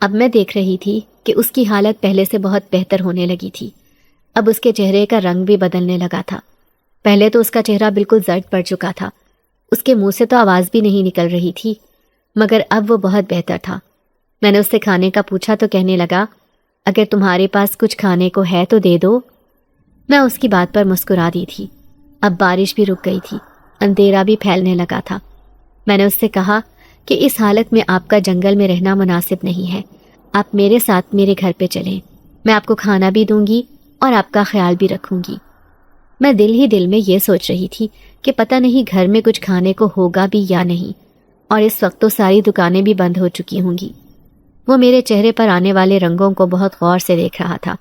اب میں دیکھ رہی تھی کہ اس کی حالت پہلے سے بہت بہتر ہونے لگی تھی۔ اب اس کے چہرے کا رنگ بھی بدلنے لگا تھا۔ پہلے تو اس کا چہرہ بالکل زرد پڑ چکا تھا، اس کے منہ سے تو آواز بھی نہیں نکل رہی تھی، مگر اب وہ بہت بہتر تھا۔ میں نے اس سے کھانے کا پوچھا تو کہنے لگا، اگر تمہارے پاس کچھ کھانے کو ہے تو دے دو۔ میں اس کی بات پر مسکرا دی تھی۔ اب بارش بھی رک گئی تھی، اندھیرا بھی پھیلنے لگا تھا۔ میں نے اس سے کہا کہ اس حالت میں آپ کا جنگل میں رہنا مناسب نہیں ہے، آپ میرے ساتھ میرے گھر پہ چلیں، میں آپ کو کھانا بھی دوں گی اور آپ کا خیال بھی رکھوں گی۔ میں دل ہی دل میں یہ سوچ رہی تھی کہ پتہ نہیں گھر میں کچھ کھانے کو ہوگا بھی یا نہیں، اور اس وقت تو ساری دکانیں بھی بند ہو چکی ہوں گی۔ وہ میرے چہرے پر آنے والے رنگوں کو بہت غور سے دیکھ رہا تھا،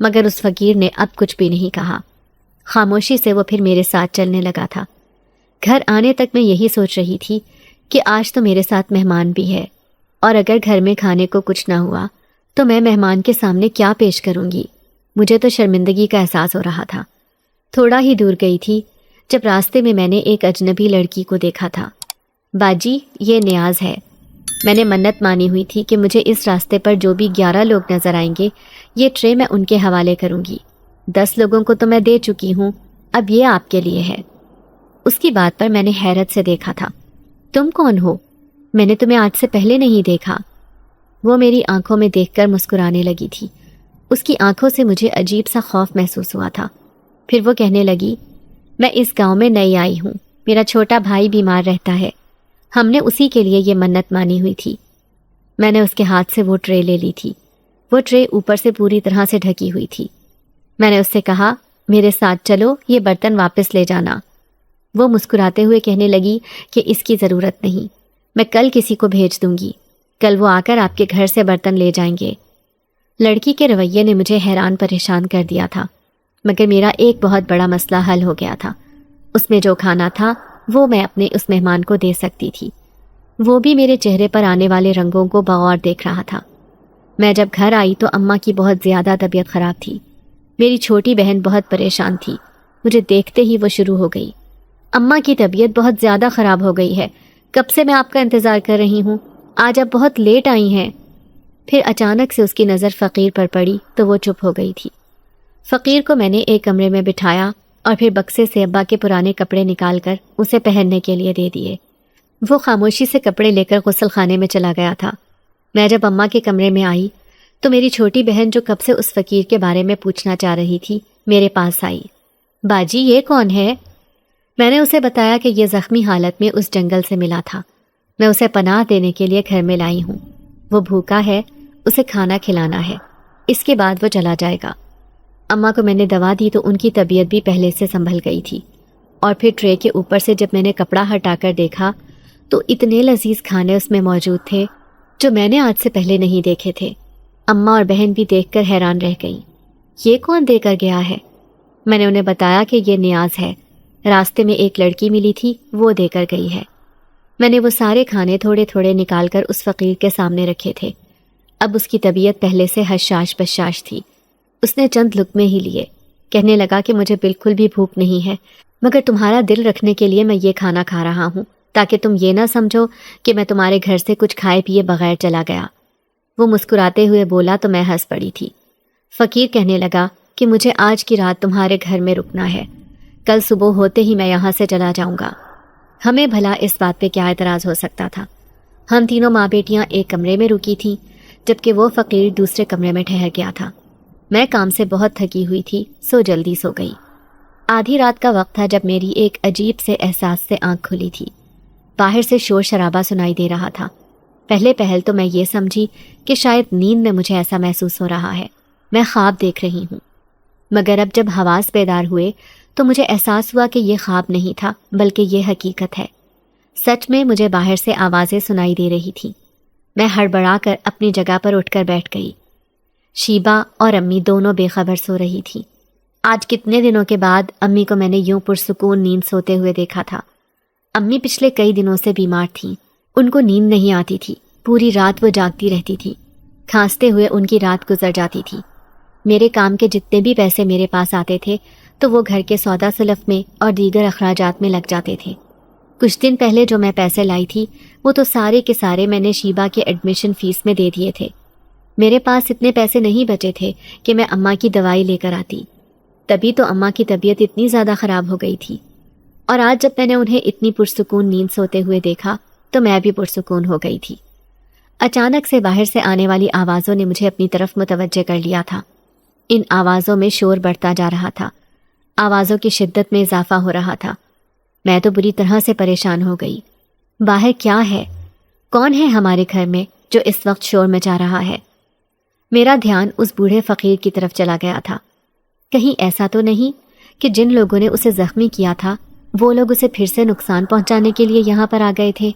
مگر اس فقیر نے اب کچھ بھی نہیں کہا۔ خاموشی سے وہ پھر میرے ساتھ چلنے لگا تھا۔ گھر آنے تک میں یہی سوچ رہی تھی کہ آج تو میرے ساتھ مہمان بھی ہے، اور اگر گھر میں کھانے کو کچھ نہ ہوا تو میں مہمان کے سامنے کیا پیش کروں گی۔ مجھے تو شرمندگی کا احساس ہو رہا تھا۔ تھوڑا ہی دور گئی تھی جب راستے میں میں نے ایک اجنبی لڑکی کو دیکھا تھا۔ باجی، یہ نیاز ہے۔ میں نے منت مانی ہوئی تھی کہ مجھے اس راستے پر جو بھی 11 لوگ نظر آئیں گے، یہ ٹرے میں ان کے حوالے کروں گی۔ 10 لوگوں کو تو میں دے چکی ہوں، اب یہ آپ کے لیے ہے۔ اس کی بات پر میں نے حیرت سے دیکھا تھا۔ تم کون ہو؟ میں نے تمہیں آج سے پہلے نہیں دیکھا۔ وہ میری آنکھوں میں دیکھ کر مسکرانے لگی تھی۔ اس کی آنکھوں سے مجھے عجیب سا خوف محسوس ہوا تھا۔ پھر وہ کہنے لگی، میں اس گاؤں میں نئی آئی ہوں، میرا چھوٹا بھائی بیمار رہتا ہے، ہم نے اسی کے لیے یہ منت مانی ہوئی تھی۔ میں نے اس کے ہاتھ سے وہ ٹرے لے لی تھی۔ وہ ٹرے اوپر سے پوری طرح سے ڈھکی ہوئی تھی۔ میں نے اس سے کہا، میرے ساتھ چلو، یہ برتن واپس لے جانا۔ وہ مسکراتے ہوئے کہنے لگی کہ اس کی ضرورت نہیں، میں کل کسی کو بھیج دوں گی، کل وہ آ کر آپ کے گھر سے برتن لے جائیں گے۔ لڑکی کے رویے نے مجھے حیران پریشان کر دیا تھا، مگر میرا ایک بہت بڑا مسئلہ حل ہو گیا تھا۔ اس میں جو کھانا تھا وہ میں اپنے اس مہمان کو دے سکتی تھی۔ وہ بھی میرے چہرے پر آنے والے رنگوں کو بغور دیکھ رہا تھا۔ میں جب گھر آئی تو اماں کی بہت زیادہ طبیعت خراب تھی۔ میری چھوٹی بہن بہت پریشان تھی، مجھے دیکھتے ہی وہ شروع ہو گئی، اماں کی طبیعت بہت زیادہ خراب ہو گئی ہے، کب سے میں آپ کا انتظار کر رہی ہوں، آج آپ بہت لیٹ آئی ہیں۔ پھر اچانک سے اس کی نظر فقیر پر پڑی تو وہ چپ ہو گئی تھی۔ فقیر کو میں نے ایک کمرے میں بٹھایا اور پھر بکسے سے ابا کے پرانے کپڑے نکال کر اسے پہننے کے لیے دے دیے۔ وہ خاموشی سے کپڑے لے کر غسل خانے میں چلا گیا تھا۔ میں جب اماں کے کمرے میں آئی تو میری چھوٹی بہن جو کب سے اس فقیر کے بارے میں پوچھنا چاہ رہی تھی میرے پاس آئی۔ باجی، یہ کون ہے؟ میں نے اسے بتایا کہ یہ زخمی حالت میں اس جنگل سے ملا تھا، میں اسے پناہ دینے کے لیے گھر میں لائی ہوں، وہ بھوکا ہے، اسے کھانا کھلانا ہے، اس کے بعد وہ چلا جائے گا۔ اماں کو میں نے دوا دی تو ان کی طبیعت بھی پہلے سے سنبھل گئی تھی، اور پھر ٹرے کے اوپر سے جب میں نے کپڑا ہٹا کر دیکھا تو اتنے لذیذ کھانے اس میں موجود تھے جو میں نے آج سے پہلے نہیں دیکھے تھے۔ اماں اور بہن بھی دیکھ کر حیران رہ گئیں۔ یہ کون دے کر گیا ہے؟ میں نے انہیں بتایا کہ یہ نیاز ہے، راستے میں ایک لڑکی ملی تھی، وہ دے کر گئی ہے۔ میں نے وہ سارے کھانے تھوڑے تھوڑے نکال کر اس فقیر کے سامنے رکھے تھے۔ اب اس کی طبیعت پہلے سے حشاش بشاش تھی۔ اس نے چند لقمے ہی لیے، کہنے لگا کہ مجھے بالکل بھی بھوک نہیں ہے، مگر تمہارا دل رکھنے کے لیے میں یہ کھانا کھا رہا ہوں تاکہ تم یہ نہ سمجھو کہ میں تمہارے گھر سے کچھ کھائے پیے بغیر چلا گیا۔ وہ مسکراتے ہوئے بولا تو میں ہنس پڑی تھی۔ فقیر کہنے لگا کہ مجھے آج کی رات تمہارے گھر میں رکنا ہے، کل صبح ہوتے ہی میں یہاں سے چلا جاؤں گا۔ ہمیں بھلا اس بات پہ کیا اعتراض ہو سکتا تھا؟ ہم تینوں ماں بیٹیاں ایک کمرے میں رکی تھیں، جبکہ وہ فقیر دوسرے کمرے میں ٹھہر گیا تھا۔ میں کام سے بہت تھکی ہوئی تھی، سو جلدی سو گئی۔ آدھی رات کا وقت تھا جب میری ایک عجیب سے احساس سے آنکھ کھلی تھی۔ باہر سے شور شرابہ سنائی دے رہا تھا۔ پہلے پہل تو میں یہ سمجھی کہ شاید نیند میں مجھے ایسا محسوس ہو رہا ہے، میں خواب دیکھ رہی ہوں، مگر اب جب حواس بیدار ہوئے تو مجھے احساس ہوا کہ یہ خواب نہیں تھا بلکہ یہ حقیقت ہے۔ سچ میں مجھے باہر سے آوازیں سنائی دے رہی تھیں۔ میں ہڑبڑا کر اپنی جگہ پر اٹھ کر بیٹھ گئی۔ شیبا اور امی دونوں بے خبر سو رہی تھیں۔ آج کتنے دنوں کے بعد امی کو میں نے یوں پرسکون نیند سوتے ہوئے دیکھا تھا۔ امی پچھلے کئی دنوں سے بیمار تھیں، ان کو نیند نہیں آتی تھی، پوری رات وہ جاگتی رہتی تھی، کھانستے ہوئے ان کی رات گزر جاتی تھی۔ میرے کام کے جتنے بھی پیسے میرے پاس آتے تھے تو وہ گھر کے سودا سلف میں اور دیگر اخراجات میں لگ جاتے تھے۔ کچھ دن پہلے جو میں پیسے لائی تھی وہ تو سارے کے سارے میں نے شیبا کے ایڈمیشن فیس میں دے دیے تھے۔ میرے پاس اتنے پیسے نہیں بچے تھے کہ میں اماں کی دوائی لے کر آتی، تبھی تو اماں کی طبیعت اتنی زیادہ خراب ہو گئی تھی۔ اور آج جب میں نے انہیں اتنی پرسکون نیند سوتے ہوئے دیکھا تو میں بھی پرسکون ہو گئی تھی۔ اچانک سے باہر سے آنے والی آوازوں نے مجھے اپنی طرف متوجہ کر لیا تھا۔ ان آوازوں میں شور بڑھتا جا رہا تھا، آوازوں کی شدت میں اضافہ ہو رہا تھا۔ میں تو بری طرح سے پریشان ہو گئی۔ باہر کیا ہے؟ کون ہے ہمارے گھر میں جو اس وقت شور مچا رہا ہے؟ میرا دھیان اس بوڑھے فقیر کی طرف چلا گیا تھا۔ کہیں ایسا تو نہیں کہ جن لوگوں نے اسے زخمی کیا تھا وہ لوگ اسے پھر سے نقصان پہنچانے کے لیے یہاں پر آ گئے تھے؟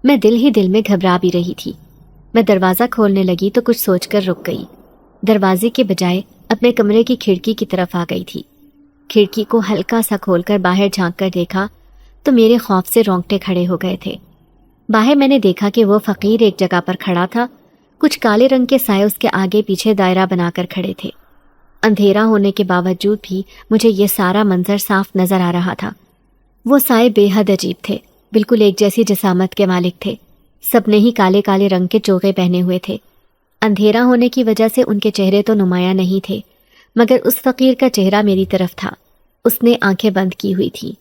میں دل ہی دل میں گھبرا بھی رہی تھی۔ میں دروازہ کھولنے لگی تو کچھ سوچ کر رک گئی۔ دروازے کے بجائے اپنے کمرے کی کھڑکی کی طرف آ گئی تھی۔ کھڑکی کو ہلکا سا کھول کر باہر جھانک کر دیکھا تو میرے خوف سے رونگٹے کھڑے ہو گئے تھے۔ باہر میں نے دیکھا کہ وہ فقیر ایک جگہ پر کھڑا تھا، کچھ کالے رنگ کے سائے اس کے آگے پیچھے دائرہ بنا کر کھڑے تھے۔ اندھیرا ہونے کے باوجود بھی مجھے یہ سارا منظر صاف نظر آ رہا تھا۔ وہ سائے بے حد عجیب تھے، بالکل ایک جیسی جسامت کے مالک تھے۔ سب نے ہی کالے کالے رنگ کے چوغے پہنے ہوئے تھے۔ اندھیرا ہونے کی وجہ سے ان کے چہرے تو نمایاں نہیں تھے، مگر اس فقیر کا چہرہ میری طرف تھا۔ اس نے آنکھیں بند کی ہوئی تھی،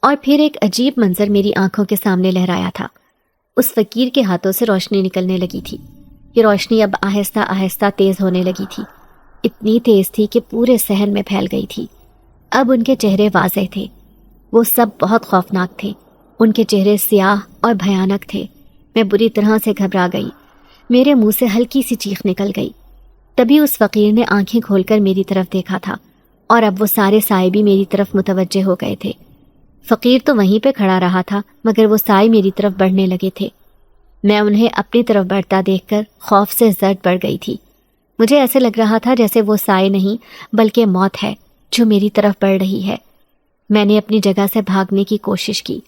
اور پھر ایک عجیب منظر میری آنکھوں کے سامنے لہرایا تھا۔ اس فقیر کے ہاتھوں سے روشنی نکلنے لگی تھی۔ یہ روشنی اب آہستہ آہستہ تیز ہونے لگی تھی، اتنی تیز تھی کہ پورے صحن میں پھیل گئی تھی۔ اب ان کے چہرے واضح تھے، وہ سب بہت خوفناک تھے۔ ان کے چہرے سیاہ اور بھیانک تھے۔ میں بری طرح سے گھبرا گئی، میرے منہ سے ہلکی سی چیخ نکل گئی۔ تبھی اس فقیر نے آنکھیں کھول کر میری طرف دیکھا تھا، اور اب وہ سارے سائے بھی میری طرف متوجہ ہو گئے تھے۔ فقیر تو وہیں پہ کھڑا رہا تھا، مگر وہ سائے میری طرف بڑھنے لگے تھے۔ میں انہیں اپنی طرف بڑھتا دیکھ کر خوف سے زرد پڑ گئی تھی۔ مجھے ایسے لگ رہا تھا جیسے وہ سائے نہیں بلکہ موت ہے جو میری طرف بڑھ رہی ہے۔ میں نے اپنی جگہ سے بھاگنے کی کوشش کی،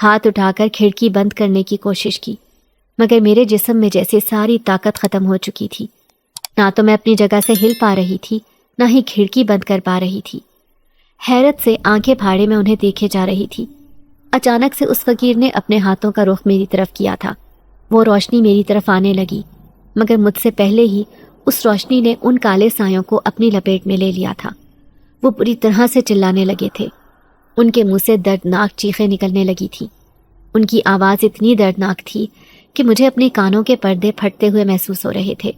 ہاتھ اٹھا کر کھڑکی بند کرنے کی کوشش کی، مگر میرے جسم میں جیسے ساری طاقت ختم ہو چکی تھی۔ نہ تو میں اپنی جگہ سے ہل پا رہی تھی، نہ ہی کھڑکی بند کر پا رہی تھی۔ حیرت سے آنکھیں پھاڑے میں انہیں دیکھے جا رہی تھی۔ اچانک سے اس فقیر نے اپنے ہاتھوں کا رخ میری طرف کیا تھا۔ وہ روشنی میری طرف آنے لگی، مگر مجھ سے پہلے ہی اس روشنی نے ان کالے سایوں کو اپنی لپیٹ میں لے لیا تھا۔ وہ بری طرح سے چلانے لگے تھے۔ ان کے منہ سے دردناک چیخیں نکلنے لگی تھیں۔ ان کی آواز اتنی دردناک تھی کہ مجھے اپنے کانوں کے پردے پھٹتے ہوئے محسوس ہو رہے تھے۔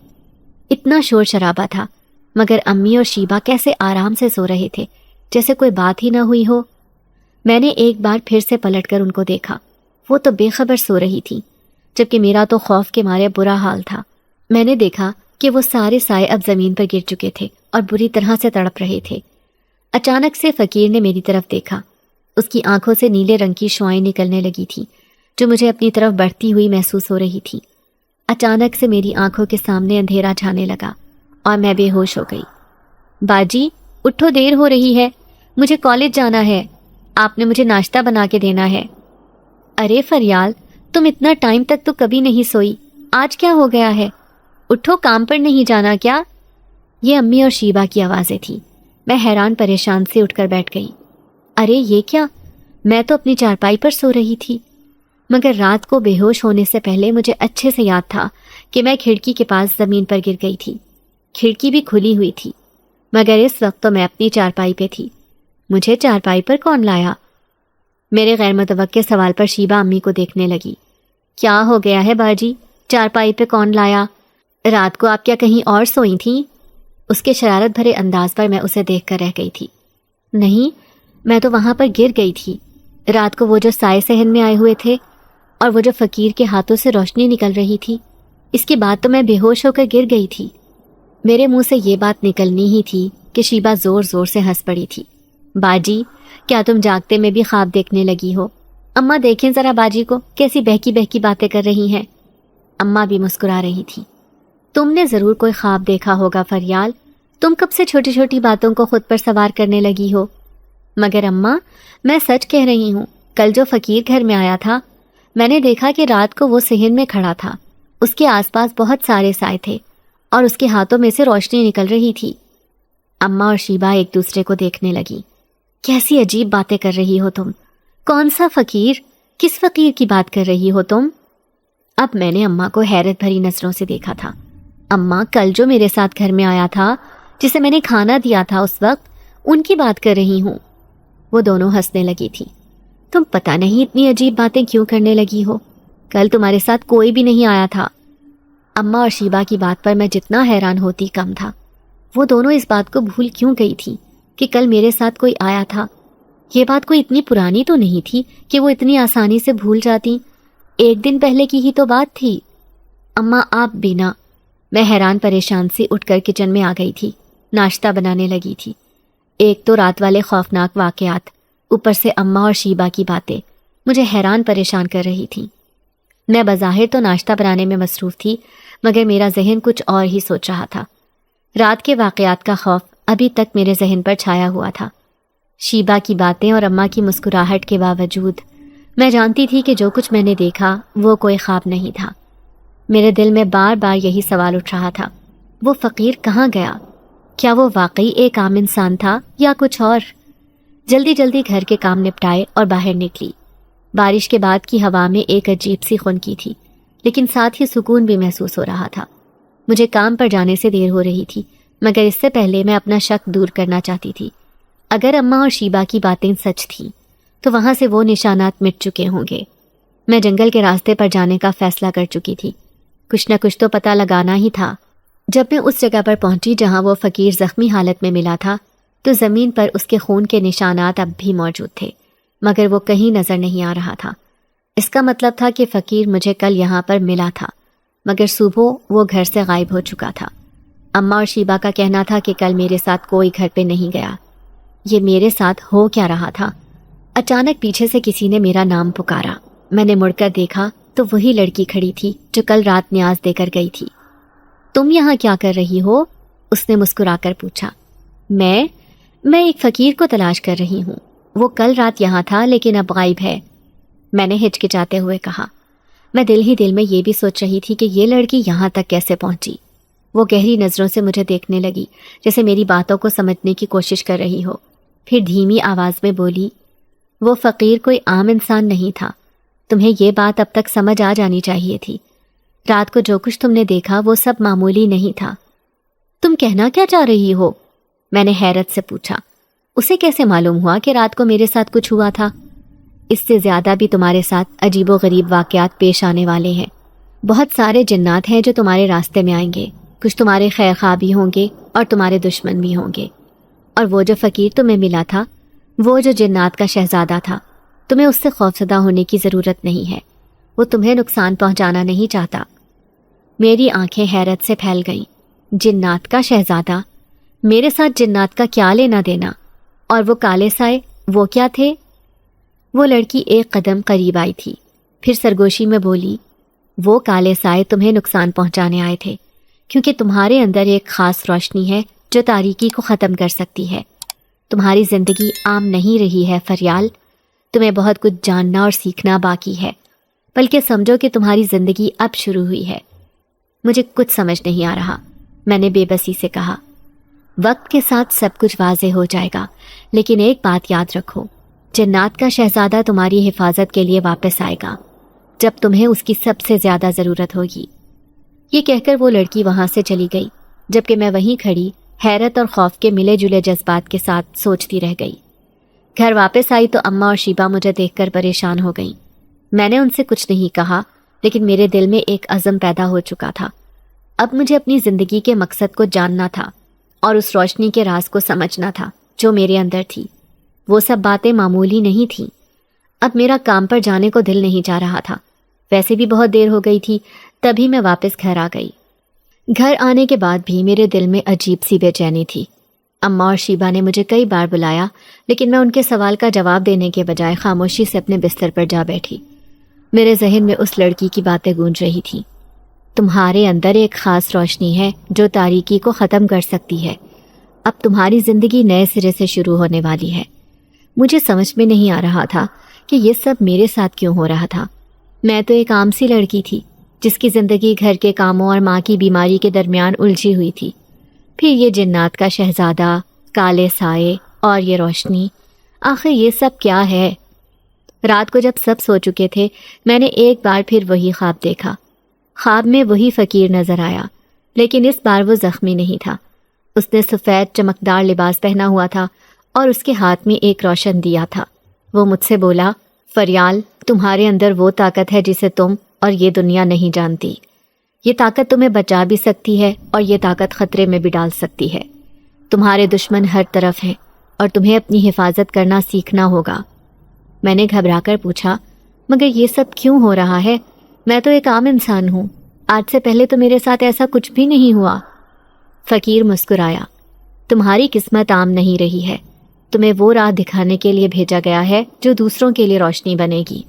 اتنا شور شرابہ تھا، مگر امی اور شیبہ کیسے آرام سے سو رہے تھے، جیسے کوئی بات ہی نہ ہوئی ہو۔ میں نے ایک بار پھر سے پلٹ کر ان کو دیکھا، وہ تو بے خبر سو رہی تھی، جبکہ میرا تو خوف کے مارے برا حال تھا۔ میں نے دیکھا کہ وہ سارے سائے اب زمین پر گر چکے تھے اور بری طرح سے تڑپ رہے تھے۔ اچانک سے فقیر نے میری طرف دیکھا۔ اس کی آنکھوں سے نیلے رنگ کی شعائیں نکلنے لگی تھی جو مجھے اپنی طرف بڑھتی ہوئی محسوس ہو رہی تھی۔ اچانک سے میری آنکھوں کے سامنے اندھیرا چھانے لگا اور میں بے ہوش ہو گئی۔ باجی اٹھو، دیر ہو رہی ہے، مجھے کالج جانا ہے، آپ نے مجھے ناشتہ بنا کے دینا ہے۔ ارے فریال، تم اتنا ٹائم تک تو کبھی نہیں سوئی، آج کیا ہو گیا ہے؟ اٹھو، کام پر نہیں جانا کیا؟ یہ امی اور شیبہ کی آوازیں تھیں۔ میں حیران پریشان سے اٹھ کر بیٹھ گئی۔ ارے یہ کیا؟ میں تو اپنی چارپائی پر سو رہی تھی، مگر رات کو بے ہوش ہونے سے پہلے مجھے اچھے سے یاد تھا کہ میں کھڑکی کے پاس زمین پر گر گئی تھی۔ کھڑکی بھی کھلی ہوئی تھی، مگر اس وقت تو میں اپنی چارپائی پہ تھی۔ مجھے چارپائی پر کون لایا؟ میرے غیر متوقع سوال پر شیبہ امی کو دیکھنے لگی۔ کیا ہو گیا ہے باجی؟ چارپائی پہ کون لایا؟ رات کو آپ کیا کہیں اور سوئی تھیں؟ اس کے شرارت بھرے انداز پر میں اسے دیکھ کر رہ گئی تھی۔ نہیں، میں تو وہاں پر گر گئی تھی۔ رات کو وہ جو سائے صحن میں آئے ہوئے تھے اور وہ جو فقیر کے ہاتھوں سے روشنی نکل رہی تھی، اس کے بعد تو میں بے ہوش ہو کر گر گئی تھی۔ میرے منہ سے یہ بات نکلنی ہی تھی کہ شیبہ زور زور سے ہنس پڑی تھی۔ باجی، کیا تم جاگتے میں بھی خواب دیکھنے لگی ہو؟ اماں دیکھیں ذرا باجی کو، کیسی بہکی بہکی باتیں کر رہی ہیں۔ اماں بھی مسکرا رہی تھی۔ تم نے ضرور کوئی خواب دیکھا ہوگا فریال، تم کب سے چھوٹی چھوٹی باتوں کو خود پر سوار کرنے لگی ہو؟ مگر اماں، میں سچ کہہ رہی ہوں، کل جو فقیر گھر میں آیا تھا، میں نے دیکھا کہ رات کو وہ صحن میں کھڑا تھا، اس کے آس پاس بہت سارے سائے تھے اور اس کے ہاتھوں میں سے روشنی نکل رہی تھی۔ اماں اور شیبہ ایک دوسرے کو دیکھنے لگی۔ کیسی عجیب باتیں کر رہی ہو تم؟ کون سا فقیر؟ کس فقیر کی بات کر رہی ہو تم؟ اب میں نے اماں کو حیرت بھری نظروں سے دیکھا تھا۔ اماں کل جو میرے ساتھ گھر میں آیا تھا، جسے میں نے کھانا دیا تھا، اس وقت ان کی بات کر رہی ہوں۔ وہ دونوں ہنسنے لگی تھی۔ تم پتہ نہیں اتنی عجیب باتیں کیوں کرنے لگی ہو، کل تمہارے ساتھ کوئی بھی نہیں آیا تھا۔ اماں اور شیبا کی بات پر میں جتنا حیران ہوتی کم تھا۔ وہ دونوں اس بات کو بھول کیوں گئی تھی کہ کل میرے ساتھ کوئی آیا تھا؟ یہ بات کوئی اتنی پرانی تو نہیں تھی کہ وہ اتنی آسانی سے بھول جاتی۔ ایک دن پہلے کی ہی تو بات تھی۔ اماں آپ بنا۔ میں حیران پریشان سی اٹھ کر کچن میں آ گئی تھی، ناشتہ بنانے لگی تھی۔ ایک تو رات والے خوفناک واقعات، اوپر سے اماں اور شیبا کی باتیں مجھے حیران پریشان کر رہی تھیں۔ میں بظاہر تو ناشتہ بنانے میں مصروف تھی، مگر میرا ذہن کچھ اور ہی سوچ رہا تھا۔ رات کے واقعات کا خوف ابھی تک میرے ذہن پر چھایا ہوا تھا۔ شیبا کی باتیں اور اماں کی مسکراہٹ کے باوجود میں جانتی تھی کہ جو کچھ میں نے دیکھا وہ کوئی خواب نہیں تھا۔ میرے دل میں بار بار یہی سوال اٹھ رہا تھا، وہ فقیر کہاں گیا؟ کیا وہ واقعی ایک عام انسان تھا یا کچھ اور؟ جلدی جلدی گھر کے کام نپٹائے اور باہر نکلی۔ بارش کے بعد کی ہوا میں ایک عجیب سی خنکی تھی، لیکن ساتھ ہی سکون بھی محسوس ہو رہا تھا۔ مجھے کام پر جانے سے دیر ہو رہی تھی، مگر اس سے پہلے میں اپنا شک دور کرنا چاہتی تھی۔ اگر اماں اور شیبا کی باتیں سچ تھیں تو وہاں سے وہ نشانات مٹ چکے ہوں گے۔ میں جنگل کے راستے پر جانے کا فیصلہ کر چکی تھی۔ کچھ نہ کچھ تو پتہ لگانا ہی تھا۔ جب میں اس جگہ پر پہنچی جہاں وہ فقیر زخمی حالت میں ملا تھا تو زمین پر اس کے خون کے نشانات اب بھی موجود تھے، مگر وہ کہیں نظر نہیں آ رہا تھا۔ اس کا مطلب تھا کہ فقیر مجھے کل یہاں پر ملا تھا، مگر صبح وہ گھر سے غائب ہو چکا تھا۔ اماں اور شیبا کا کہنا تھا کہ کل میرے ساتھ کوئی گھر پہ نہیں گیا۔ یہ میرے ساتھ ہو کیا رہا تھا؟ اچانک پیچھے سے کسی نے میرا نام پکارا۔ میں نے مڑ کر دیکھا تو وہی لڑکی کھڑی تھی جو کل رات نیاز دے کر گئی تھی۔ تم یہاں کیا کر رہی ہو؟ اس نے مسکرا کر پوچھا۔ میں ایک فقیر کو تلاش کر رہی ہوں، وہ کل رات یہاں تھا لیکن اب غائب ہے، میں نے ہچکچاتے ہوئے کہا۔ میں دل ہی دل میں یہ بھی سوچ رہی تھی کہ یہ لڑکی یہاں تک کیسے پہنچی۔ وہ گہری نظروں سے مجھے دیکھنے لگی، جیسے میری باتوں کو سمجھنے کی کوشش کر رہی ہو۔ پھر دھیمی آواز میں بولی، وہ فقیر کوئی عام انسان نہیں تھا، تمہیں یہ بات اب تک سمجھ آ جانی چاہیے تھی۔ رات کو جو کچھ تم نے دیکھا وہ سب معمولی نہیں تھا۔ تم کہنا کیا چاہ رہی ہو؟ میں نے حیرت سے پوچھا۔ اسے کیسے معلوم ہوا کہ رات کو میرے ساتھ کچھ ہوا تھا؟ اس سے زیادہ بھی تمہارے ساتھ عجیب و غریب واقعات پیش آنے والے ہیں۔ بہت سارے جنات ہیں جو تمہارے راستے میں آئیں گے، کچھ تمہارے خیر خواہ بھی ہوں گے اور تمہارے دشمن بھی ہوں گے۔ اور وہ جو فقیر تمہیں ملا تھا، وہ جو جنات کا شہزادہ تھا، تمہیں اس سے خوفزدہ ہونے کی ضرورت نہیں ہے، وہ تمہیں نقصان پہنچانا نہیں چاہتا۔ میری آنکھیں حیرت سے پھیل گئیں۔ جنات کا شہزادہ؟ میرے ساتھ جنات کا کیا لینا دینا؟ اور وہ کالے سائے، وہ کیا تھے؟ وہ لڑکی ایک قدم قریب آئی تھی، پھر سرگوشی میں بولی، وہ کالے سائے تمہیں نقصان پہنچانے آئے تھے، کیونکہ تمہارے اندر ایک خاص روشنی ہے جو تاریکی کو ختم کر سکتی ہے۔ تمہاری زندگی عام نہیں رہی ہے فریال، تمہیں بہت کچھ جاننا اور سیکھنا باقی ہے، بلکہ سمجھو کہ تمہاری زندگی اب شروع ہوئی ہے۔ مجھے کچھ سمجھ نہیں آ رہا، میں نے بے بسی سے کہا۔ وقت کے ساتھ سب کچھ واضح ہو جائے گا، لیکن ایک بات یاد رکھو، جنات کا شہزادہ تمہاری حفاظت کے لیے واپس آئے گا جب تمہیں اس کی سب سے زیادہ ضرورت ہوگی۔ یہ کہہ کر وہ لڑکی وہاں سے چلی گئی، جبکہ میں وہیں کھڑی حیرت اور خوف کے ملے جلے جذبات کے ساتھ سوچتی رہ گئی۔ گھر واپس آئی تو اماں اور شیبا مجھے دیکھ کر پریشان ہو گئیں۔ میں نے ان سے کچھ نہیں کہا، لیکن میرے دل میں ایک عزم پیدا ہو چکا تھا۔ اب مجھے اپنی زندگی کے مقصد کو جاننا تھا اور اس روشنی کے راز کو سمجھنا تھا جو میرے اندر تھی۔ وہ سب باتیں معمولی نہیں تھیں۔ اب میرا کام پر جانے کو دل نہیں چاہ رہا تھا، ویسے بھی بہت دیر ہو گئی تھی، تبھی میں واپس گھر آ گئی۔ گھر آنے کے بعد بھی میرے دل میں عجیب سی بے چینی تھی۔ اماں اور شیبا نے مجھے کئی بار بلایا، لیکن میں ان کے سوال کا جواب دینے کے بجائے خاموشی سے اپنے بستر پر جا بیٹھی۔ میرے ذہن میں اس لڑکی کی باتیں گونج رہی تھیں۔ تمہارے اندر ایک خاص روشنی ہے جو تاریکی کو ختم کر سکتی ہے۔ اب تمہاری زندگی نئے سرے سے شروع ہونے والی ہے۔ مجھے سمجھ میں نہیں آ رہا تھا کہ یہ سب میرے ساتھ کیوں ہو رہا تھا۔ میں تو ایک عام سی لڑکی تھی جس کی زندگی گھر کے کاموں اور ماں کی بیماری کے درمیان الجھی ہوئی تھی۔ پھر یہ جنات کا شہزادہ، کالے سائے اور یہ روشنی، آخر یہ سب کیا ہے؟ رات کو جب سب سو چکے تھے، میں نے ایک بار پھر وہی خواب دیکھا۔ خواب میں وہی فقیر نظر آیا لیکن اس بار وہ زخمی نہیں تھا۔ اس نے سفید چمکدار لباس پہنا ہوا تھا اور اس کے ہاتھ میں ایک روشن دیا تھا۔ وہ مجھ سے بولا، فریال، تمہارے اندر وہ طاقت ہے جسے تم اور یہ دنیا نہیں جانتی۔ یہ طاقت تمہیں بچا بھی سکتی ہے اور یہ طاقت خطرے میں بھی ڈال سکتی ہے۔ تمہارے دشمن ہر طرف ہیں اور تمہیں اپنی حفاظت کرنا سیکھنا ہوگا۔ میں نے گھبرا کر پوچھا، مگر یہ سب کیوں ہو رہا ہے؟ میں تو ایک عام انسان ہوں، آج سے پہلے تو میرے ساتھ ایسا کچھ بھی نہیں ہوا۔ فقیر مسکرایا، تمہاری قسمت عام نہیں رہی ہے، تمہیں وہ راہ دکھانے کے لیے بھیجا گیا ہے جو دوسروں کے لیے روشنی بنے گی،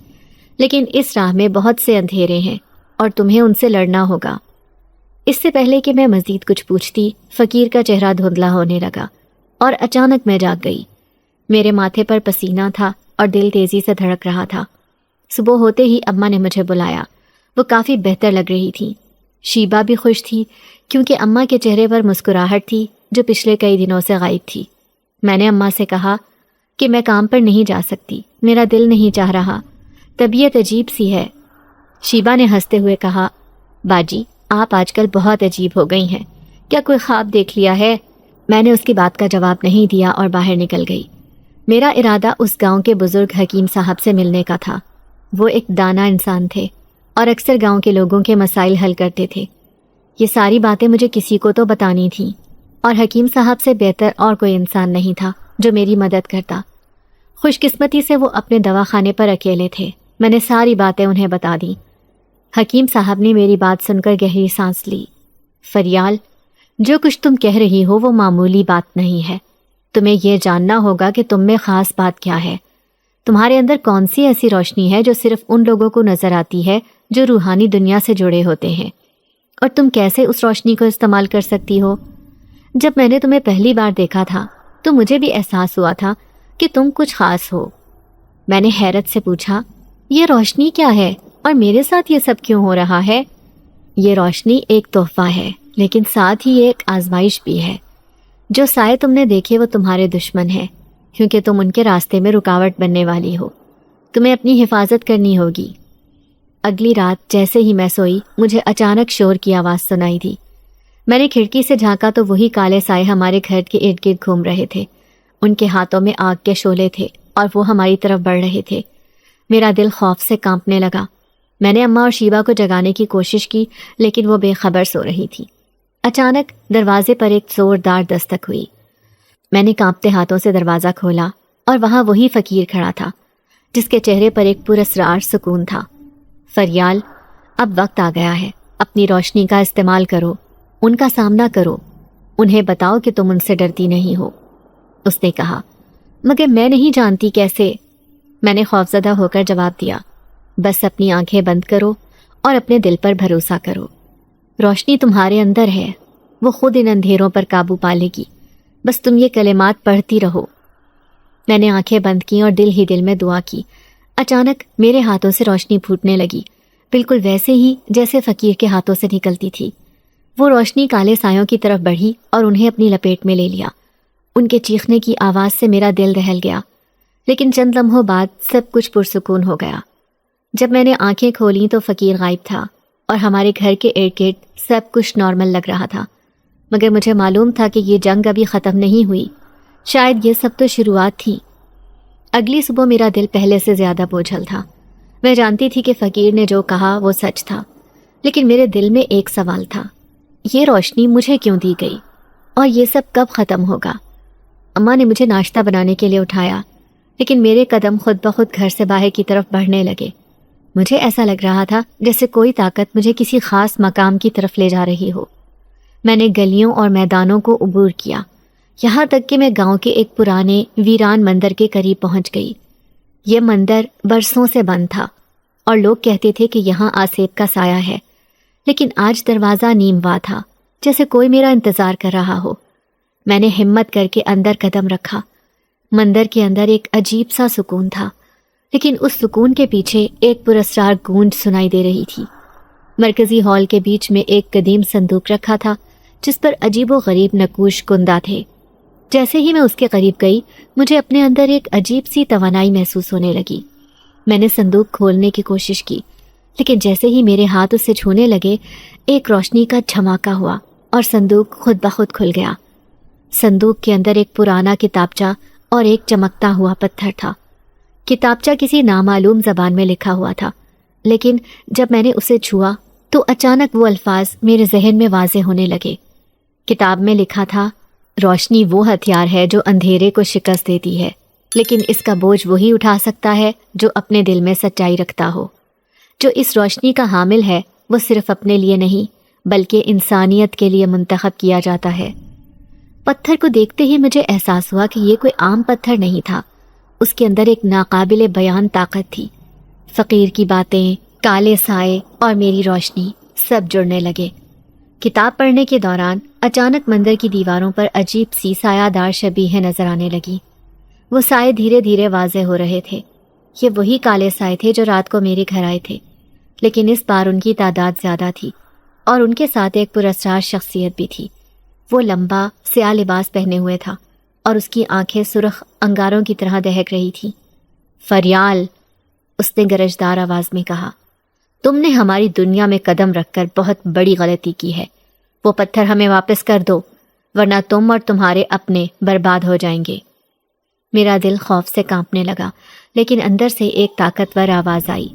لیکن اس راہ میں بہت سے اندھیرے ہیں اور تمہیں ان سے لڑنا ہوگا۔ اس سے پہلے کہ میں مزید کچھ پوچھتی، فقیر کا چہرہ دھندلا ہونے لگا اور اچانک میں جاگ گئی۔ میرے ماتھے پر پسینہ تھا اور دل تیزی سے دھڑک رہا تھا۔ صبح ہوتے ہی اماں نے مجھے بلایا۔ وہ کافی بہتر لگ رہی تھی۔ شیبہ بھی خوش تھی کیونکہ اماں کے چہرے پر مسکراہٹ تھی جو پچھلے کئی دنوں سے غائب تھی۔ میں نے اماں سے کہا کہ میں کام پر نہیں جا سکتی، میرا دل نہیں چاہ رہا، طبیعت عجیب سی ہے۔ شیبہ نے ہنستے ہوئے کہا، باجی آپ آج کل بہت عجیب ہو گئی ہیں، کیا کوئی خواب دیکھ لیا ہے؟ میں نے اس کی بات کا جواب نہیں دیا اور باہر نکل گئی۔ میرا ارادہ اس گاؤں کے بزرگ حکیم صاحب سے ملنے کا تھا۔ وہ ایک دانا انسان تھے اور اکثر گاؤں کے لوگوں کے مسائل حل کرتے تھے۔ یہ ساری باتیں مجھے کسی کو تو بتانی تھیں، اور حکیم صاحب سے بہتر اور کوئی انسان نہیں تھا جو میری مدد کرتا۔ خوش قسمتی سے وہ اپنے دواخانے پر اکیلے تھے۔ میں نے ساری باتیں انہیں بتا دیں۔ حکیم صاحب نے میری بات سن کر گہری سانس لی۔ فریال، جو کچھ تم کہہ رہی ہو وہ معمولی بات نہیں ہے۔ تمہیں یہ جاننا ہوگا کہ تم میں خاص بات کیا ہے۔ تمہارے اندر کون سی ایسی روشنی ہے جو صرف ان لوگوں کو نظر آتی ہے جو روحانی دنیا سے جڑے ہوتے ہیں، اور تم کیسے اس روشنی کو استعمال کر سکتی ہو؟ جب میں نے تمہیں پہلی بار دیکھا تھا تو مجھے بھی احساس ہوا تھا کہ تم کچھ خاص ہو۔ میں نے حیرت سے پوچھا، یہ روشنی کیا ہے اور میرے ساتھ یہ سب کیوں ہو رہا ہے؟ یہ روشنی ایک تحفہ ہے، لیکن ساتھ ہی ایک آزمائش بھی ہے۔ جو سائے تم نے دیکھے وہ تمہارے دشمن ہیں، کیونکہ تم ان کے راستے میں رکاوٹ بننے والی ہو۔ تمہیں اپنی حفاظت کرنی ہوگی۔ اگلی رات جیسے ہی میں سوئی، مجھے اچانک شور کی آواز سنائی دی۔ میں نے کھڑکی سے جھانکا تو وہی کالے سائے ہمارے گھر کے ارد گرد گھوم رہے تھے۔ ان کے ہاتھوں میں آگ کے شعلے تھے اور وہ ہماری طرف بڑھ رہے تھے۔ میرا دل خوف سے کانپنے لگا۔ میں نے اماں اور شیبہ کو جگانے کی کوشش کی، لیکن وہ بے خبر سو رہی تھی۔ اچانک دروازے پر ایک زوردار دستک ہوئی۔ میں نے کانپتے ہاتھوں سے دروازہ کھولا اور وہاں وہی فقیر کھڑا تھا جس کے چہرے پر ایک پراسرار سکون تھا۔ فریال، اب وقت آ گیا ہے، اپنی روشنی کا استعمال کرو، ان کا سامنا کرو، انہیں بتاؤ کہ تم ان سے ڈرتی نہیں ہو۔ اس نے کہا، مگر میں نہیں جانتی کیسے؟ میں نے خوفزدہ ہو کر جواب دیا، بس اپنی آنکھیں بند کرو اور اپنے دل پر بھروسہ کرو۔ روشنی تمہارے اندر ہے، وہ خود ان اندھیروں پر قابو پا لے گی، بس تم یہ کلمات پڑھتی رہو۔ میں نے آنکھیں بند کی اور دل ہی دل میں دعا کی۔ اچانک میرے ہاتھوں سے روشنی پھوٹنے لگی، بالکل ویسے ہی جیسے فقیر کے ہاتھوں سے نکلتی تھی۔ وہ روشنی کالے سایوں کی طرف بڑھی اور انہیں اپنی لپیٹ میں لے لیا۔ ان کے چیخنے کی آواز سے میرا دل دہل گیا، لیکن چند لمحوں بعد سب کچھ پرسکون ہو گیا۔ جب میں نے آنکھیں کھولیں تو فقیر غائب تھا اور ہمارے گھر کے ارد گرد سب کچھ نارمل لگ رہا تھا، مگر مجھے معلوم تھا کہ یہ جنگ ابھی ختم نہیں ہوئی، شاید یہ سب تو شروعات تھی۔ اگلی صبح میرا دل پہلے سے زیادہ بوجھل تھا۔ میں جانتی تھی کہ فقیر نے جو کہا وہ سچ تھا، لیکن میرے دل میں ایک سوال تھا، یہ روشنی مجھے کیوں دی گئی اور یہ سب کب ختم ہوگا؟ اماں نے مجھے ناشتہ بنانے کے لیے اٹھایا، لیکن میرے قدم خود بخود گھر سے باہر کی طرف بڑھنے لگے۔ مجھے ایسا لگ رہا تھا جیسے کوئی طاقت مجھے کسی خاص مقام کی طرف لے جا رہی ہو۔ میں نے گلیوں اور میدانوں کو عبور کیا، یہاں تک کہ میں گاؤں کے ایک پرانے ویران مندر کے قریب پہنچ گئی۔ یہ مندر برسوں سے بند تھا اور لوگ کہتے تھے کہ یہاں آسیب کا سایہ ہے، لیکن آج دروازہ نیم وا تھا، جیسے کوئی میرا انتظار کر رہا ہو۔ میں نے ہمت کر کے اندر قدم رکھا۔ مندر کے اندر ایک عجیب سا سکون تھا، لیکن اس سکون کے پیچھے ایک پراسرار گونج سنائی دے رہی تھی۔ مرکزی ہال کے بیچ میں ایک قدیم صندوق رکھا تھا جس پر عجیب و غریب نقوش کندہ تھے۔ جیسے ہی میں اس کے قریب گئی، مجھے اپنے اندر ایک عجیب سی توانائی محسوس ہونے لگی۔ میں نے صندوق کھولنے کی کوشش کی، لیکن جیسے ہی میرے ہاتھ اسے چھونے لگے، ایک روشنی کا جھماکا ہوا اور صندوق خود بخود کھل گیا۔ صندوق کے اندر ایک پرانا کتابچہ اور ایک چمکتا ہوا پتھر تھا۔ کتابچہ کسی نامعلوم زبان میں لکھا ہوا تھا، لیکن جب میں نے اسے چھوا تو اچانک وہ الفاظ میرے ذہن میں واضح ہونے لگے۔ کتاب میں لکھا تھا، روشنی وہ ہتھیار ہے جو اندھیرے کو شکست دیتی ہے، لیکن اس کا بوجھ وہی اٹھا سکتا ہے جو اپنے دل میں سچائی رکھتا ہو۔ جو اس روشنی کا حامل ہے وہ صرف اپنے لیے نہیں بلکہ انسانیت کے لیے منتخب کیا جاتا ہے۔ پتھر کو دیکھتے ہی مجھے احساس ہوا کہ یہ کوئی عام پتھر نہیں تھا، اس کے اندر ایک ناقابل بیان طاقت تھی۔ فقیر کی باتیں، کالے سائے اور میری روشنی سب جڑنے لگے۔ کتاب پڑھنے کے دوران اچانک مندر کی دیواروں پر عجیب سی سایہ دار شبیہیں نظر آنے لگی۔ وہ سائے دھیرے دھیرے واضح ہو رہے تھے۔ یہ وہی کالے سائے تھے جو رات کو میرے گھر آئے تھے، لیکن اس بار ان کی تعداد زیادہ تھی اور ان کے ساتھ ایک پراسرار شخصیت بھی تھی۔ وہ لمبا سیاہ لباس پہنے ہوئے تھا اور اس کی آنکھیں سرخ انگاروں کی طرح دہک رہی تھی۔ فریال، اس نے گرجدار آواز میں کہا، تم نے ہماری دنیا میں قدم رکھ کر بہت بڑی غلطی کی ہے۔ وہ پتھر ہمیں واپس کر دو، ورنہ تم اور تمہارے اپنے برباد ہو جائیں گے۔ میرا دل خوف سے کانپنے لگا، لیکن اندر سے ایک طاقتور آواز آئی،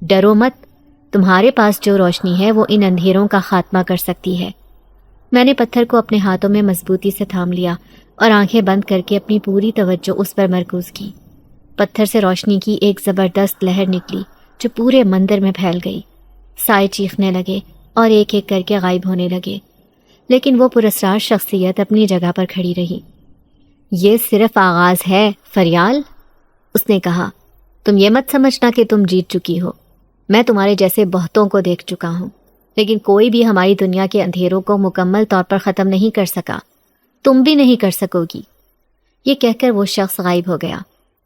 ڈرو مت، تمہارے پاس جو روشنی ہے وہ ان اندھیروں کا خاتمہ کر سکتی ہے۔ میں نے پتھر کو اپنے ہاتھوں میں مضبوطی سے تھام لیا اور آنکھیں بند کر کے اپنی پوری توجہ اس پر مرکوز کی۔ پتھر سے روشنی کی ایک زبردست لہر نکلی جو پورے مندر میں پھیل گئی۔ سائے چیخنے لگے اور ایک ایک کر کے غائب ہونے لگے، لیکن وہ پراسرار شخصیت اپنی جگہ پر کھڑی رہی۔ یہ صرف آغاز ہے فریال، اس نے کہا، تم یہ مت سمجھنا کہ تم جیت چکی ہو۔ میں تمہارے جیسے بہتوں کو دیکھ چکا ہوں، لیکن کوئی بھی ہماری دنیا کے اندھیروں کو مکمل طور پر ختم نہیں کر سکا۔ تم بھی نہیں کر سکو گی۔ یہ کہہ کر وہ شخص غائب ہو گیا،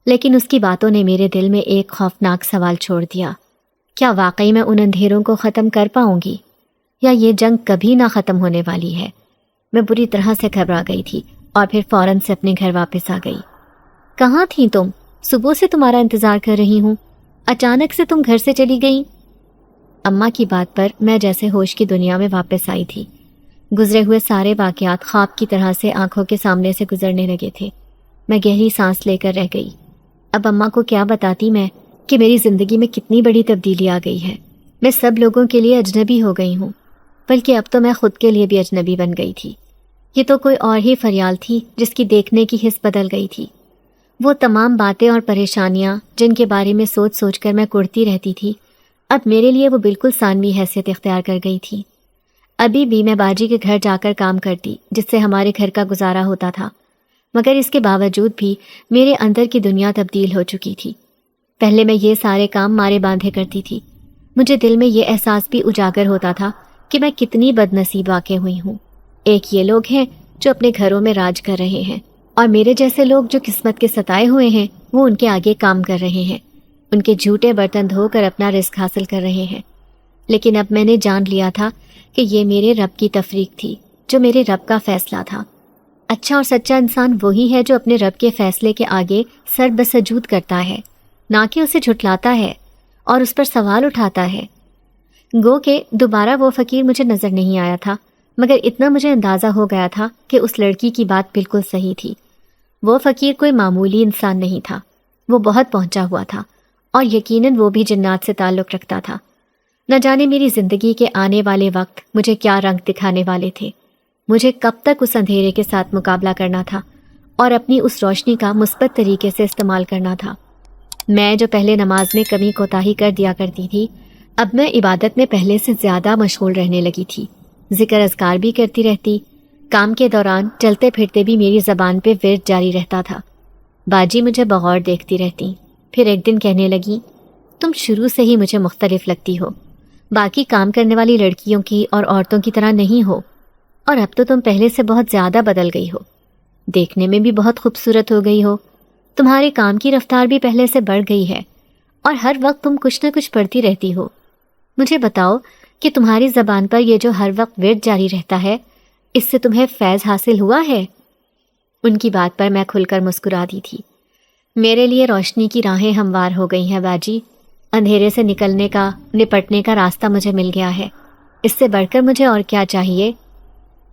لیکن اس کی باتوں نے میرے دل میں ایک خوفناک سوال چھوڑ دیا۔ کیا واقعی میں ان اندھیروں کو ختم کر پاؤں گی، یا یہ جنگ کبھی نہ ختم ہونے والی ہے؟ میں بری طرح سے گھبرا گئی تھی اور پھر فوراً سے اپنے گھر واپس آ گئی۔ کہاں تھیں تم؟ صبح سے تمہارا انتظار کر رہی ہوں، اچانک سے تم گھر سے چلی گئیں۔ اماں کی بات پر میں جیسے ہوش کی دنیا میں واپس آئی تھی۔ گزرے ہوئے سارے واقعات خواب کی طرح سے آنکھوں کے سامنے سے گزرنے لگے تھے۔ میں گہری سانس لے کر رہ گئی۔ اب اماں کو کیا بتاتی میں کہ میری زندگی میں کتنی بڑی تبدیلی آ گئی ہے۔ میں سب لوگوں کے لیے اجنبی ہو گئی ہوں، بلکہ اب تو میں خود کے لیے بھی اجنبی بن گئی تھی۔ یہ تو کوئی اور ہی فریال تھی جس کی دیکھنے کی حس بدل گئی تھی۔ وہ تمام باتیں اور پریشانیاں جن کے بارے میں سوچ سوچ کر میں کڑتی رہتی تھی، اب میرے لیے وہ بالکل ثانوی حیثیت اختیار کر گئی تھی۔ ابھی بھی میں باجی کے گھر جا کر کام کرتی، جس سے ہمارے گھر کا گزارا ہوتا تھا، مگر اس کے باوجود بھی میرے اندر کی دنیا تبدیل ہو چکی تھی۔ پہلے میں یہ سارے کام مارے باندھے کرتی تھی۔ مجھے دل میں یہ احساس بھی اجاگر ہوتا تھا کہ میں کتنی بد نصیب واقع ہوئی ہوں۔ ایک یہ لوگ ہیں جو اپنے گھروں میں راج کر رہے ہیں، اور میرے جیسے لوگ جو قسمت کے ستائے ہوئے ہیں وہ ان کے آگے کام کر رہے ہیں، ان کے جھوٹے برتن دھو کر اپنا رزق حاصل کر رہے ہیں۔ لیکن اب میں نے جان لیا تھا کہ یہ میرے رب کی تفریق تھی، جو میرے رب کا فیصلہ تھا۔ اچھا اور سچا انسان وہی ہے جو اپنے رب کے فیصلے کے آگے سر بسجود کرتا ہے، نہ کہ اسے جھٹلاتا ہے اور اس پر سوال اٹھاتا ہے۔ گو کہ دوبارہ وہ فقیر مجھے نظر نہیں آیا تھا، مگر اتنا مجھے اندازہ ہو گیا تھا کہ اس لڑکی کی بات بالکل صحیح تھی۔ وہ فقیر کوئی معمولی انسان نہیں تھا، وہ بہت پہنچا ہوا تھا، اور یقیناً وہ بھی جنات سے تعلق رکھتا تھا۔ نہ جانے میری زندگی کے آنے والے وقت مجھے کیا رنگ دکھانے والے تھے۔ مجھے کب تک اس اندھیرے کے ساتھ مقابلہ کرنا تھا اور اپنی اس روشنی کا مثبت طریقے سے استعمال کرنا تھا۔ میں جو پہلے نماز میں کمی کوتاہی کر دیا کرتی تھی، اب میں عبادت میں پہلے سے زیادہ مشغول رہنے لگی تھی۔ ذکر اذکار بھی کرتی رہتی، کام کے دوران چلتے پھرتے بھی میری زبان پہ ورد جاری رہتا تھا۔ باجی مجھے بغور دیکھتی رہتی، پھر ایک دن کہنے لگی، تم شروع سے ہی مجھے مختلف لگتی ہو، باقی کام کرنے والی لڑکیوں کی اور عورتوں کی طرح نہیں ہو، اور اب تو تم پہلے سے بہت زیادہ بدل گئی ہو، دیکھنے میں بھی بہت خوبصورت ہو گئی ہو، تمہارے کام کی رفتار بھی پہلے سے بڑھ گئی ہے، اور ہر وقت تم کچھ نہ کچھ پڑھتی رہتی ہو۔ مجھے بتاؤ کہ تمہاری زبان پر یہ جو ہر وقت ورد جاری رہتا ہے، اس سے تمہیں فیض حاصل ہوا ہے؟ ان کی بات پر میں کھل کر مسکرا دی تھی۔ میرے لیے روشنی کی راہیں ہموار ہو گئی ہیں باجی، اندھیرے سے نپٹنے کا راستہ مجھے مل گیا ہے، اس سے بڑھ کر مجھے اور کیا چاہیے؟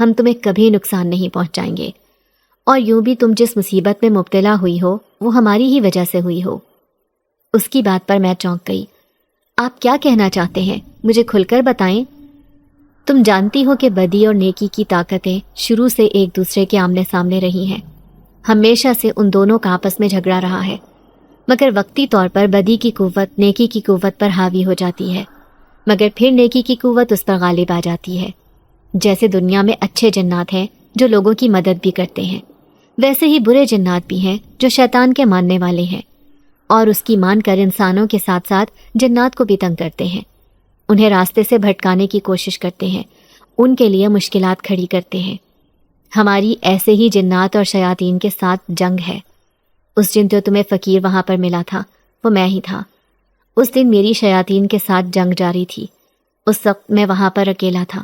ہم تمہیں کبھی نقصان نہیں پہنچائیں گے، اور یوں بھی تم جس مصیبت میں مبتلا ہوئی ہو وہ ہماری ہی وجہ سے ہوئی ہو۔ اس کی بات پر میں چونک گئی۔ آپ کیا کہنا چاہتے ہیں؟ مجھے کھل کر بتائیں۔ تم جانتی ہو کہ بدی اور نیکی کی طاقتیں شروع سے ایک دوسرے کے آمنے سامنے رہی ہیں، ہمیشہ سے ان دونوں کا آپس میں جھگڑا رہا ہے، مگر وقتی طور پر بدی کی قوت نیکی کی قوت پر حاوی ہو جاتی ہے، مگر پھر نیکی کی قوت اس پر غالب آ جاتی ہے۔ جیسے دنیا میں اچھے جنات ہیں جو لوگوں کی مدد بھی کرتے ہیں، ویسے ہی برے جنات بھی ہیں جو شیطان کے ماننے والے ہیں، اور اس کی مان کر انسانوں کے ساتھ ساتھ جنات کو بھی تنگ کرتے ہیں، انہیں راستے سے بھٹکانے کی کوشش کرتے ہیں، ان کے لیے مشکلات کھڑی کرتے ہیں۔ ہماری ایسے ہی جنات اور شیاطین کے ساتھ جنگ ہے۔ اس دن جو تمہیں فقیر وہاں پر ملا تھا وہ میں ہی تھا۔ اس دن میری شیاطین کے ساتھ جنگ جاری تھی۔ اس وقت میں وہاں پر اکیلا تھا،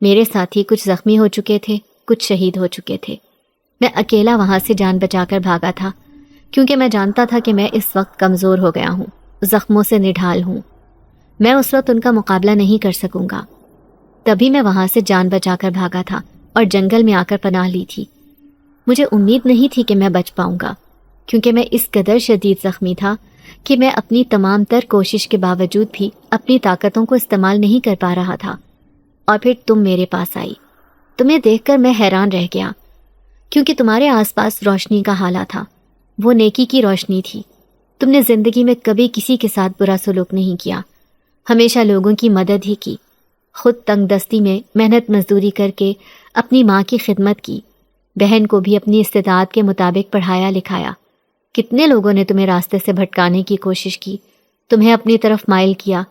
میرے ساتھی کچھ زخمی ہو چکے تھے، کچھ شہید ہو چکے تھے۔ میں اکیلا وہاں سے جان بچا کر بھاگا تھا، کیونکہ میں جانتا تھا کہ میں اس وقت کمزور ہو گیا ہوں، زخموں سے نڈھال ہوں، میں اس وقت ان کا مقابلہ نہیں کر سکوں گا۔ تبھی میں وہاں سے جان بچا کر بھاگا تھا اور جنگل میں آ کر پناہ لی تھی۔ مجھے امید نہیں تھی کہ میں بچ پاؤں گا، کیونکہ میں اس قدر شدید زخمی تھا کہ میں اپنی تمام تر کوشش کے باوجود بھی اپنی طاقتوں کو استعمال نہیں کر پا رہا تھا۔ اور پھر تم میرے پاس آئی۔ تمہیں دیکھ کر میں حیران رہ گیا، کیونکہ تمہارے آس پاس روشنی کا حالہ تھا، وہ نیکی کی روشنی تھی۔ تم نے زندگی میں کبھی کسی کے ساتھ برا سلوک نہیں کیا، ہمیشہ لوگوں کی مدد ہی کی، خود تنگ دستی میں محنت مزدوری کر کے اپنی ماں کی خدمت کی، بہن کو بھی اپنی استطاعت کے مطابق پڑھایا لکھایا۔ کتنے لوگوں نے تمہیں راستے سے بھٹکانے کی کوشش کی، تمہیں اپنی طرف مائل کیا،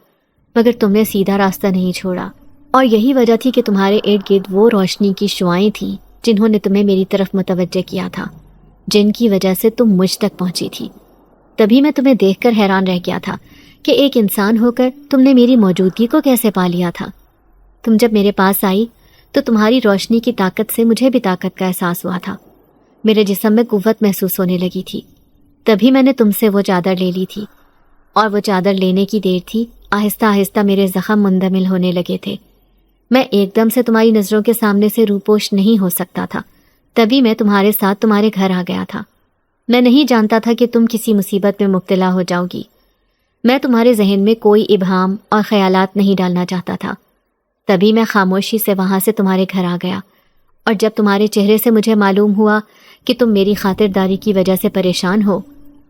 مگر تم نے سیدھا راستہ نہیں چھوڑا، اور یہی وجہ تھی کہ تمہارے ارد گرد وہ روشنی کی شعائیں تھیں جنہوں نے تمہیں میری طرف متوجہ کیا تھا، جن کی وجہ سے تم مجھ تک پہنچی تھی۔ تبھی میں تمہیں دیکھ کر حیران رہ گیا تھا کہ ایک انسان ہو کر تم نے میری موجودگی کو کیسے پا لیا تھا۔ تم جب میرے پاس آئی تو تمہاری روشنی کی طاقت سے مجھے بھی طاقت کا احساس ہوا تھا، میرے جسم میں قوت محسوس ہونے لگی تھی۔ تبھی میں نے تم سے وہ چادر لے لی تھی، اور وہ چادر لینے کی دیر تھی، آہستہ آہستہ میرے زخم مندمل ہونے لگے تھے۔ میں ایک دم سے تمہاری نظروں کے سامنے سے روپوش نہیں ہو سکتا تھا، تبھی میں تمہارے ساتھ تمہارے گھر آ گیا تھا۔ میں نہیں جانتا تھا کہ تم کسی مصیبت میں مبتلا ہو جاؤ گی، میں تمہارے ذہن میں کوئی ابہام اور خیالات نہیں ڈالنا چاہتا تھا۔ تبھی میں خاموشی سے وہاں سے تمہارے گھر آ گیا، اور جب تمہارے چہرے سے مجھے معلوم ہوا کہ تم میری خاطرداری کی وجہ سے پریشان ہو،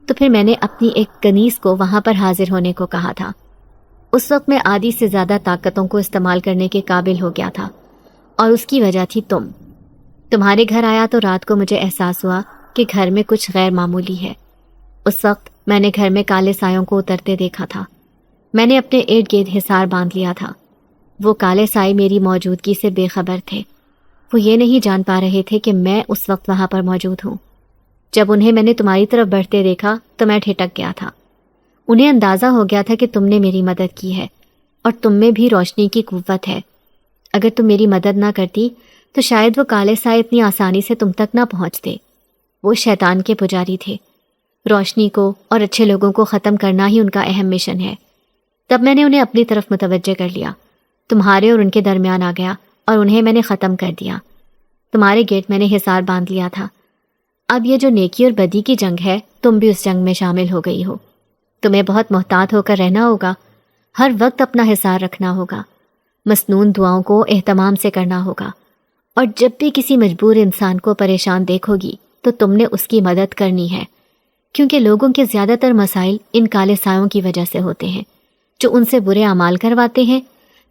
تو پھر میں نے اپنی ایک کنیز کو وہاں پر حاضر ہونے کو کہا تھا۔ اس وقت میں آدھی سے زیادہ طاقتوں کو استعمال کرنے کے قابل ہو گیا تھا، اور اس کی وجہ تھی تم۔ تمہارے گھر آیا تو رات کو مجھے احساس ہوا کہ گھر میں کچھ غیر معمولی ہے۔ اس وقت میں نے گھر میں کالے سایوں کو اترتے دیکھا تھا۔ میں نے اپنے ارد گرد حصار باندھ لیا تھا۔ وہ کالے سائے میری موجودگی سے بے خبر تھے، وہ یہ نہیں جان پا رہے تھے کہ میں اس وقت وہاں پر موجود ہوں۔ جب انہیں میں نے تمہاری طرف بڑھتے دیکھا تو میں ٹھٹک گیا تھا۔ انہیں اندازہ ہو گیا تھا کہ تم نے میری مدد کی ہے، اور تم میں بھی روشنی کی قوت ہے۔ اگر تم میری مدد نہ کرتی تو شاید وہ کالے سائے اتنی آسانی سے تم تک نہ پہنچتے۔ وہ شیطان کے پجاری تھے، روشنی کو اور اچھے لوگوں کو ختم کرنا ہی ان کا اہم مشن ہے۔ تب میں نے انہیں اپنی طرف متوجہ کر لیا، تمہارے اور ان کے درمیان آ گیا، اور انہیں میں نے ختم کر دیا۔ تمہارے گیٹ میں نے حصار باندھ لیا تھا۔ اب یہ جو نیکی اور بدی کی جنگ ہے، تم بھی اس جنگ میں شامل ہو گئی ہو۔ تمہیں بہت محتاط ہو کر رہنا ہوگا، ہر وقت اپنا حصار رکھنا ہوگا، مسنون دعاؤں کو اہتمام سے کرنا ہوگا، اور جب بھی کسی مجبور انسان کو پریشان دیکھو گی تو تم نے اس کی مدد کرنی ہے، کیونکہ لوگوں کے زیادہ تر مسائل ان کالے سایوں کی وجہ سے ہوتے ہیں، جو ان سے برے اعمال کرواتے ہیں،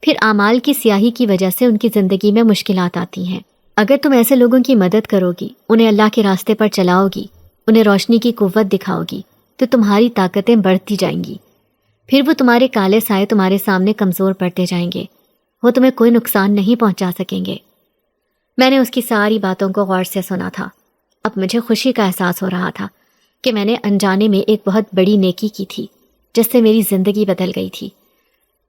پھر اعمال کی سیاہی کی وجہ سے ان کی زندگی میں مشکلات آتی ہیں۔ اگر تم ایسے لوگوں کی مدد کرو گی، انہیں اللہ کے راستے پر چلاؤ گی، انہیں روشنی کی قوت دکھاؤ گی، تو تمہاری طاقتیں بڑھتی جائیں گی، پھر وہ تمہارے کالے سائے تمہارے سامنے کمزور پڑتے جائیں گے، وہ تمہیں کوئی نقصان نہیں پہنچا سکیں گے۔ میں نے اس کی ساری باتوں کو غور سے سنا تھا۔ اب مجھے خوشی کا احساس ہو رہا تھا کہ میں نے انجانے میں ایک بہت بڑی نیکی کی تھی، جس سے میری زندگی بدل گئی تھی۔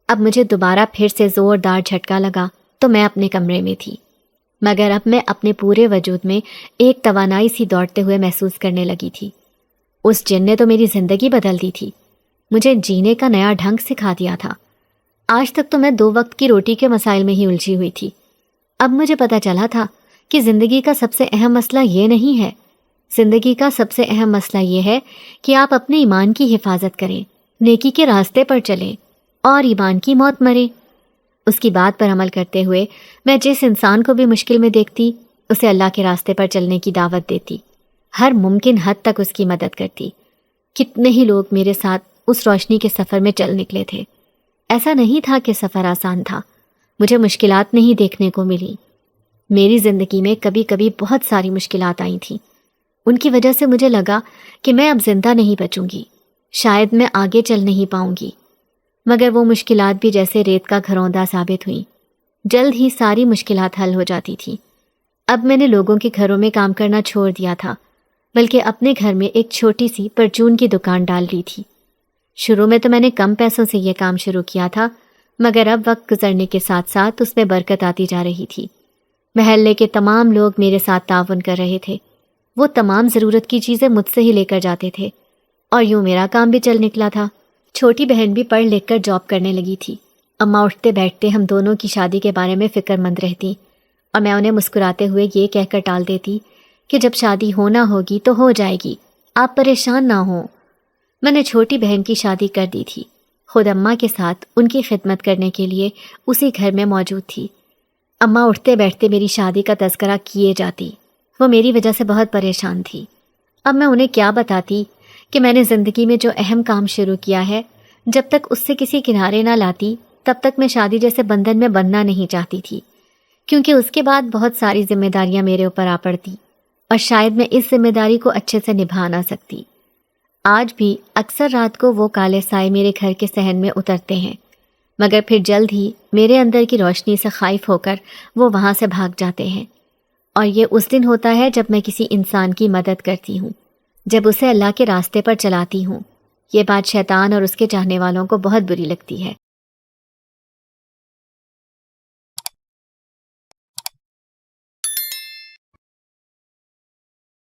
اب مجھے دوبارہ پھر سے زوردار جھٹکا لگا تو میں اپنے کمرے میں تھی، مگر اب میں اپنے پورے وجود میں ایک توانائی سی دوڑتے ہوئے محسوس کرنے لگی تھی۔ اس جن نے تو میری زندگی بدل دی تھی، مجھے جینے کا نیا ڈھنگ سکھا دیا تھا۔ آج تک تو میں 2 وقت کی روٹی کے مسائل میں ہی الجھی ہوئی تھی، اب مجھے پتہ چلا تھا کہ زندگی کا سب سے اہم مسئلہ یہ نہیں ہے. زندگی کا سب سے اہم مسئلہ یہ ہے کہ آپ اپنے ایمان کی حفاظت کریں، نیکی کے راستے پر چلیں اور ایمان کی موت مریں. اس کی بات پر عمل کرتے ہوئے میں جس انسان کو بھی مشکل میں دیکھتی اسے اللہ کے راستے پر چلنے کی دعوت دیتی، ہر ممکن حد تک اس کی مدد کرتی. کتنے ہی لوگ میرے ساتھ اس روشنی کے سفر میں چل نکلے تھے. ایسا نہیں تھا کہ سفر آسان تھا، مجھے مشکلات نہیں دیکھنے کو ملی. میری زندگی میں کبھی کبھی بہت ساری مشکلات آئی تھیں. ان کی وجہ سے مجھے لگا کہ میں اب زندہ نہیں بچوں گی، شاید میں آگے چل نہیں پاؤں گی. مگر وہ مشکلات بھی جیسے ریت کا گھروندا ثابت ہوئیں. جلد ہی ساری مشکلات حل ہو جاتی تھیں. اب میں نے لوگوں کے گھروں میں کام کرنا چھوڑ دیا تھا، بلکہ اپنے گھر میں ایک چھوٹی سی پرچون کی دکان ڈال لی تھی. شروع میں تو میں نے کم پیسوں سے یہ کام شروع کیا تھا، مگر اب وقت گزرنے کے ساتھ ساتھ اس میں برکت آتی جا رہی تھی. محلے کے تمام لوگ میرے ساتھ تعاون کر رہے تھے. وہ تمام ضرورت کی چیزیں مجھ سے ہی لے کر جاتے تھے اور یوں میرا کام بھی چل نکلا تھا. چھوٹی بہن بھی پڑھ لکھ کر جاب کرنے لگی تھی. اماں اٹھتے بیٹھتے ہم دونوں کی شادی کے بارے میں فکر مند رہتی اور میں انہیں مسکراتے ہوئے یہ کہہ کر ٹال دیتی کہ جب شادی ہونا ہوگی تو ہو جائے گی، آپ پریشان نہ ہوں. میں نے چھوٹی بہن کی شادی کر دی تھی، خود اماں کے ساتھ ان کی خدمت کرنے کے لیے اسی گھر میں موجود تھی. اماں اٹھتے بیٹھتے میری شادی کا تذکرہ کیے جاتی. وہ میری وجہ سے بہت پریشان تھی. اب میں انہیں کیا بتاتی کہ میں نے زندگی میں جو اہم کام شروع کیا ہے، جب تک اس سے کسی کنارے نہ لاتی تب تک میں شادی جیسے بندھن میں بندھنا نہیں چاہتی تھی، کیونکہ اس کے بعد بہت ساری ذمہ داریاں میرے اوپر آ پڑتی اور شاید میں اس ذمہ داری کو اچھے سے نبھا نہ سکتی. آج بھی اکثر رات کو وہ کالے سائے میرے گھر کے صحن میں اترتے ہیں، مگر پھر جلد ہی میرے اندر کی روشنی سے خائف ہو کر وہ وہاں سے بھاگ جاتے ہیں. اور یہ اس دن ہوتا ہے جب میں کسی انسان کی مدد کرتی ہوں، جب اسے اللہ کے راستے پر چلاتی ہوں. یہ بات شیطان اور اس کے چاہنے والوں کو بہت بری لگتی ہے.